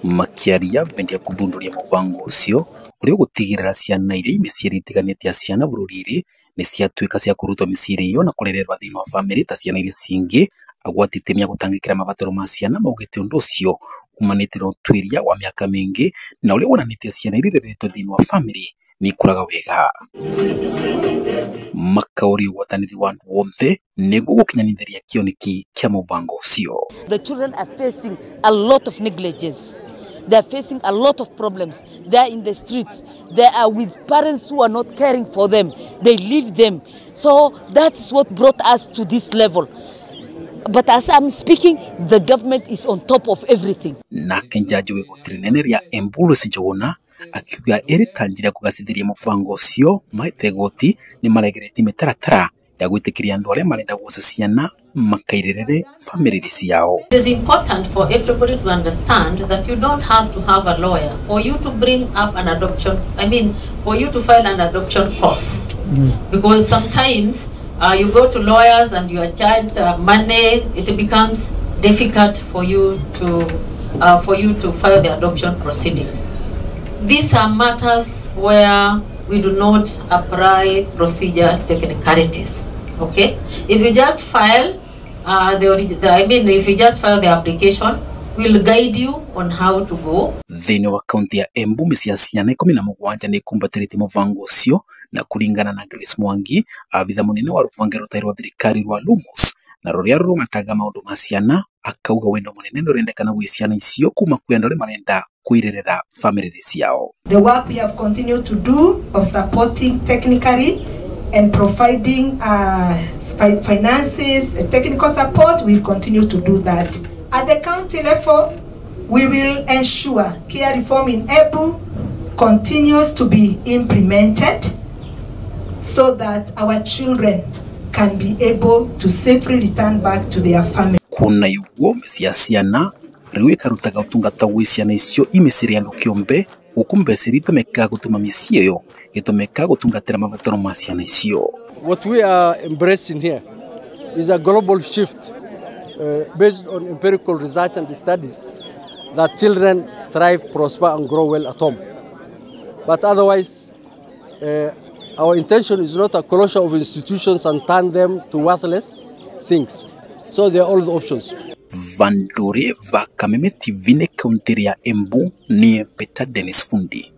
makiaria vendia kuthunduria muvango ucio uria gutigirira ciana iria imiciari itiganite ya ciana bururi-ri ni ciatuika cia kurutwo miciari iyo na kurererwa thiini wa family ta ciana iria cingi agwatitemia gutangikira mabataro ma ciana maugite undu ucio umanite na utwiria wa miaka mingi na uria wonanitie ciana iria ireretwo thiini wa family ni kuraga wega makauri wataniri wa andu wonthe niguo gukinyanithiria kioneki kia muvango ucio. The children are facing a lot of negligence. They are facing a lot of problems. They are in the streets. They are with parents who are not caring for them. They leave them. So that is what brought us to this level. But as I'm speaking, the government is on top of everything. Na kenjaji wegotiri nene ria Embulu Sinjogona akiuga eri tanjira kugacithiria muvango ucio maite goti ni maregereti mitaratara ya gwitikiria andu aria marenda guca ciana makairerere family ciao. It is important for everybody to understand that you don't have to have a lawyer for you to bring up an adoption. For you to file an adoption cause. Because sometimes you go to lawyers and you are charged money. It becomes difficult for you to file the adoption proceedings. These are matters where we do not apply procedure technicalities. Okay, if you just file if you just file the application, we'll guide you on how to go. Thiini wa kaunti ya Embu misia ciana 17 ni kumbatirite muvango ucio na kuringana na Grace Mwangi abitha munene wa ruvange rutari rwa thirikari rwa Lumos na ruria rumataga maundu ma ciana akauga wendo munene nurendekana gwi ciana icio kuma kwi andu aria marenda kuirerera family ciao. The work we have continued to do of supporting technically and providing finances and technical support, we'll continue to do that. At the county level, we will ensure care reform in Embu continues to be implemented so that our children can be able to safely return back to their family. Kuna yugo mesia ciana riwe karutaga utungata wi ciana icio imiciri andu kiombe ukumbeceri tumeka gutuma micii iyo gitumeka gutungatira mabataro ma ciana icio. What we are embracing here is a global shift based on empirical research and studies that children thrive, prosper and grow well at home. But otherwise, our intention is not a closure of institutions and turn them to worthless things. So there are all the options. Vandure va Kameme TV ne kaunti ya Embu ni Peter Dennis Fundi.